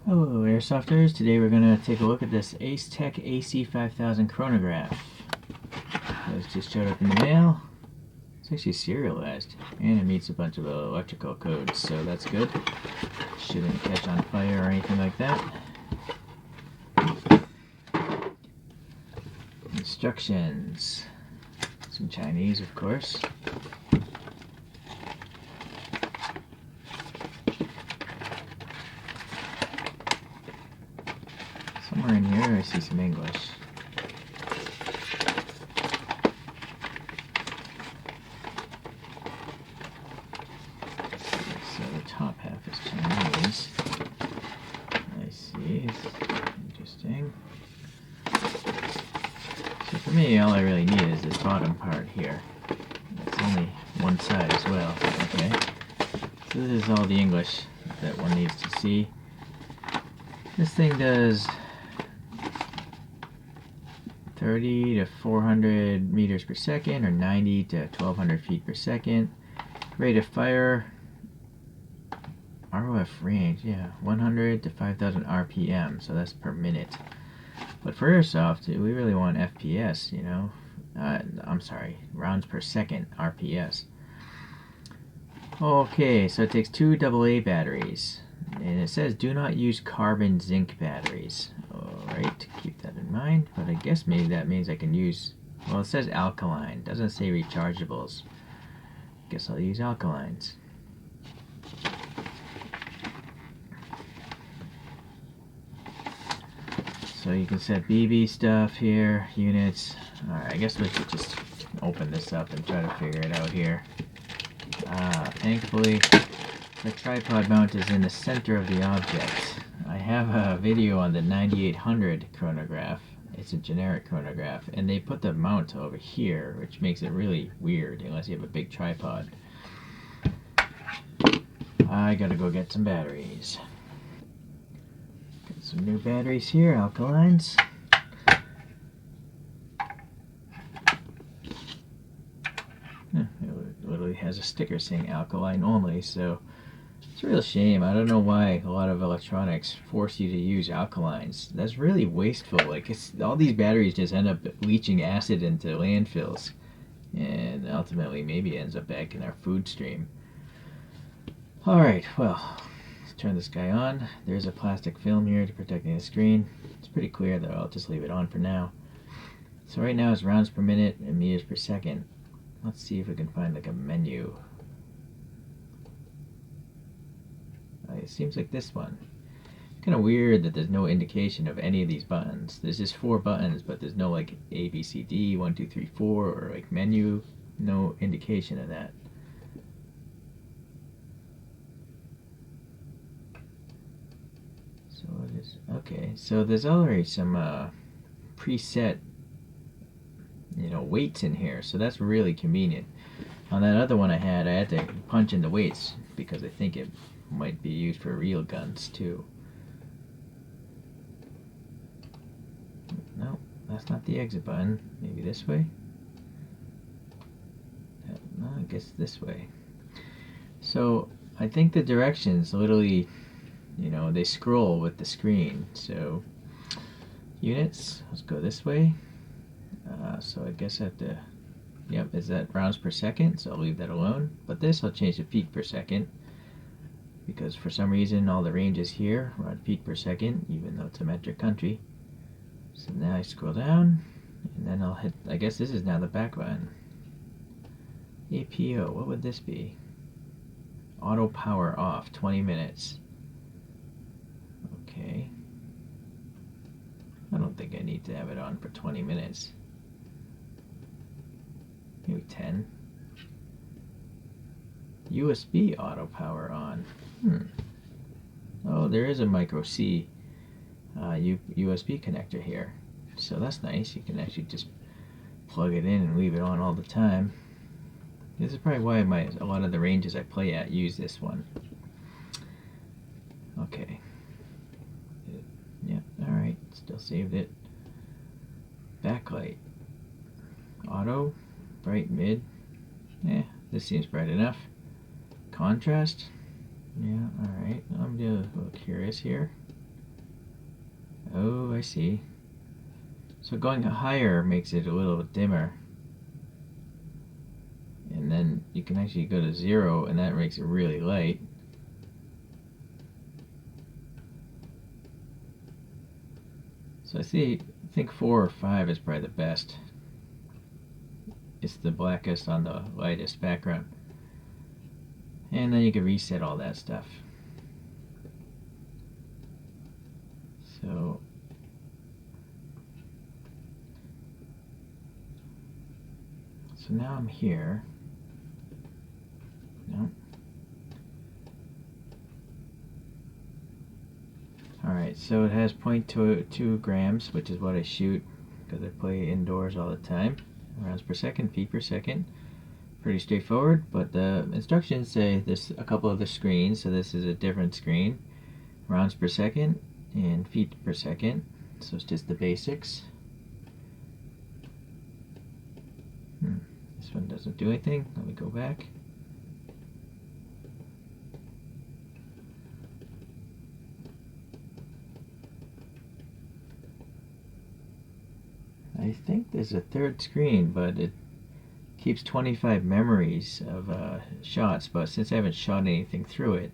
Hello Airsofters, today we're going to take a look at this Acetech AC5000 Chronograph. This just showed up in the mail. It's actually serialized and it meets a bunch of electrical codes, so that's good. Shouldn't catch on fire or anything like that. Instructions. Some Chinese, of course. Somewhere in here I see some English. So the top half is Chinese. I see. Interesting. So for me, all I really need is this bottom part here. That's only one side as well. Okay. So this is all the English that one needs to see. This thing does 30 to 400 meters per second, or 90 to 1200 feet per second. Rate of fire, ROF range, yeah, 100 to 5000 RPM, so that's per minute. But for airsoft, we really want FPS, you know. I'm sorry, rounds per second, RPS. Okay, so it takes 2 AA batteries. And it says do not use carbon zinc batteries. Alright, keep that in mind. But I guess maybe that means I can use, well, it says alkaline. It doesn't say rechargeables. Guess I'll use alkalines. So you can set BB stuff here, units. Alright, I guess we should just open this up and try to figure it out here. Thankfully, the tripod mount is in the center of the object. I have a video on the 9800 chronograph. It's a generic chronograph, and they put the mount over here, which makes it really weird unless you have a big tripod. I gotta go get some batteries. Got some new batteries here, alkalines. It literally has a sticker saying alkaline only, so it's a real shame. I don't know why a lot of electronics force you to use alkalines. That's really wasteful. Like, all these batteries just end up leaching acid into landfills, and ultimately maybe ends up back in our food stream. Alright, well, let's turn this guy on. There's a plastic film here to protecting the screen. It's pretty clear though, I'll just leave it on for now. So right now it's rounds per minute and meters per second. Let's see if we can find like a menu. It seems like this one. Kind of weird that there's no indication of any of these buttons. There's just 4 buttons, but there's no like A, B, C, D, 1, 2, 3, 4, or like menu. No indication of that. So it is okay. So there's already some preset, you know, weights in here. So that's really convenient. On that other one I had to punch in the weights because I think it might be used for real guns too. No, that's not the exit button. Maybe this way? No, I guess this way. So I think the directions literally, you know, they scroll with the screen. So units, let's go this way. So I guess I have to, yep, is that rounds per second? So I'll leave that alone. But this I'll change to feet per second, because for some reason all the ranges here are on feet per second, even though it's a metric country. So now I scroll down, and then I'll hit, I guess this is now the back button. APO, what would this be? Auto power off, 20 minutes. Okay. I don't think I need to have it on for 20 minutes. Maybe 10. USB auto power on. Oh, there is a micro C USB connector here. So that's nice. You can actually just plug it in and leave it on all the time. This is probably why a lot of the ranges I play at use this one. Okay. Yeah, alright. Still saved it. Backlight. Auto. Bright mid. This seems bright enough. Contrast. Yeah, alright. I'm just a little curious here. Oh, I see. So going higher makes it a little dimmer. And then you can actually go to 0, and that makes it really light. So I think 4 or 5 is probably the best. It's the blackest on the lightest background. And then you can reset all that stuff. So now I'm here. No. Alright, so it has 0.2 grams, which is what I shoot because I play indoors all the time. Rounds per second, feet per second. Pretty straightforward, but the instructions say there's a couple of the screens, so this is a different screen. Rounds per second and feet per second, so it's just the basics. This one doesn't do anything. Let me go back. I think there's a third screen, but it keeps 25 memories of shots, but since I haven't shot anything through it.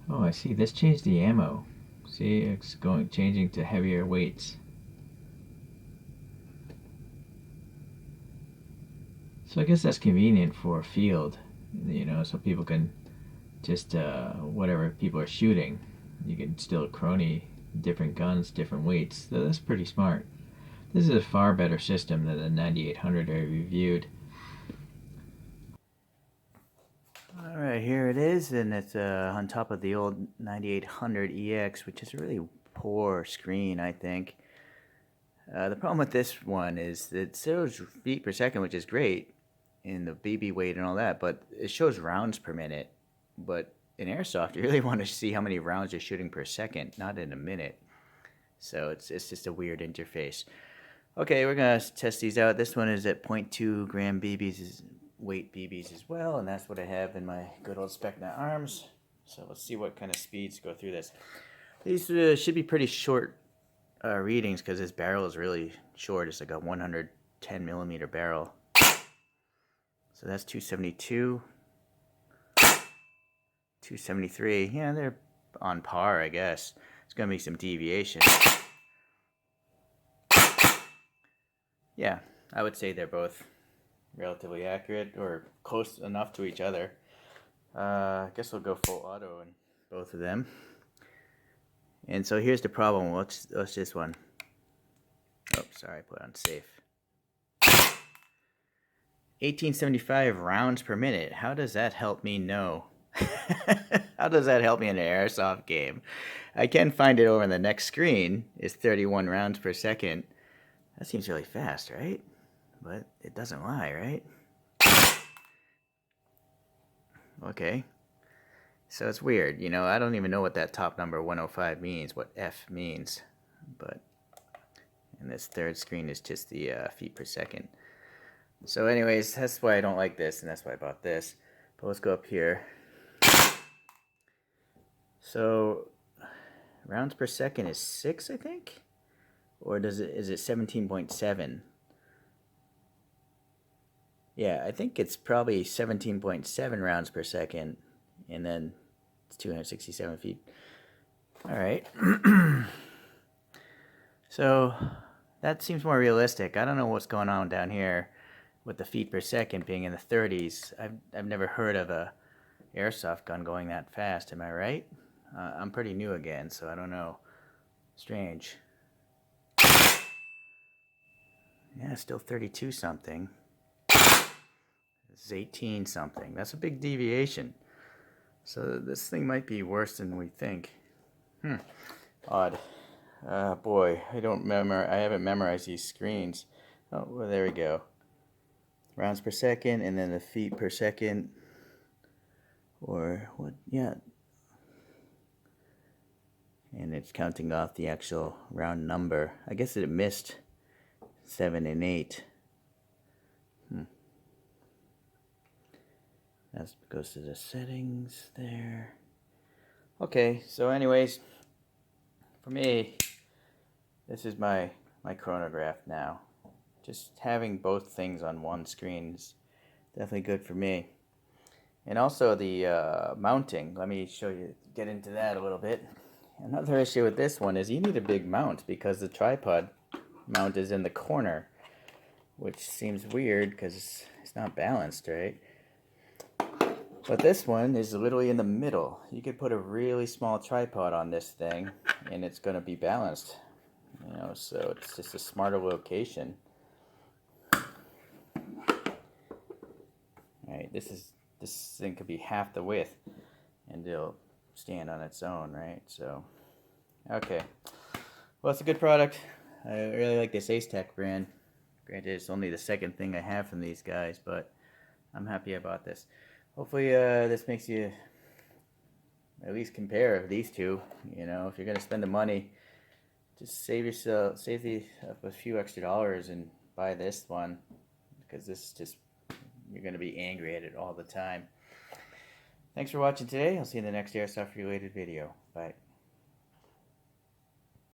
Oh, I see. This changed the ammo. See, it's changing to heavier weights. So I guess that's convenient for a field, so people can just, whatever people are shooting, you can still chrony different guns, different weights. So that's pretty smart. This is a far better system than the 9800 I reviewed. Alright, here it is, and it's on top of the old 9800 EX, which is a really poor screen, I think. The problem with this one is it shows feet per second, which is great, in the BB weight and all that, but it shows rounds per minute. But in Airsoft, you really want to see how many rounds you're shooting per second, not in a minute. So it's just a weird interface. Okay, we're going to test these out. This one is at 0.2 gram BBs, weight BBs as well, and that's what I have in my good old Specna arms. So let's see what kind of speeds go through this. These should be pretty short readings because this barrel is really short. It's like a 110 millimeter barrel. So that's 272, 273. Yeah, they're on par, I guess. It's going to be some deviation. Yeah, I would say they're both relatively accurate or close enough to each other. I guess we'll go full auto in both of them. And so here's the problem. What's this one? Oh, sorry, I put on safe. 1875 rounds per minute. How does that help me know? How does that help me in an Airsoft game? I can find it over on the next screen. It's 31 rounds per second. That seems really fast, right? But it doesn't lie, right? Okay. So it's weird, I don't even know what that top number 105 means, what F means. But, and this third screen is just the feet per second. So anyways, that's why I don't like this, and that's why I bought this. But let's go up here. So, rounds per second is 6, I think? Or is it 17.7? Yeah, I think it's probably 17.7 rounds per second, and then it's 267 feet. All right. So that seems more realistic. I don't know what's going on down here with the feet per second being in the 30s. I've never heard of a airsoft gun going that fast. Am I right? I'm pretty new again, so I don't know. Strange. Yeah, still 32 something. This is 18 something. That's a big deviation. So this thing might be worse than we think. Odd. Boy, I haven't memorized these screens. Oh, well, there we go. Rounds per second, and then the feet per second. Or what? Yeah. And it's counting off the actual round number. I guess it missed 7 and 8. That goes to the settings there. Okay, so anyways, for me, This is my chronograph now. Just having both things on one screen is definitely good for me. And also the mounting. Let me show you, get into that a little bit. Another issue with this one is you need a big mount because the tripod mount is in the corner, which seems weird because it's not balanced, right? But this one is literally in the middle. You could put a really small tripod on this thing and it's going to be balanced. You know, so it's just a smarter location. Alright, this thing could be half the width and it'll stand on its own, right? So, okay. Well, it's a good product. I really like this Acetech brand. Granted, it's only the second thing I have from these guys, but I'm happy about this. Hopefully, this makes you at least compare these two. You know, if you're gonna spend the money, just save a few extra dollars and buy this one, because this is just, you're gonna be angry at it all the time. Thanks for watching today. I'll see you in the next Airsoft related video. Bye.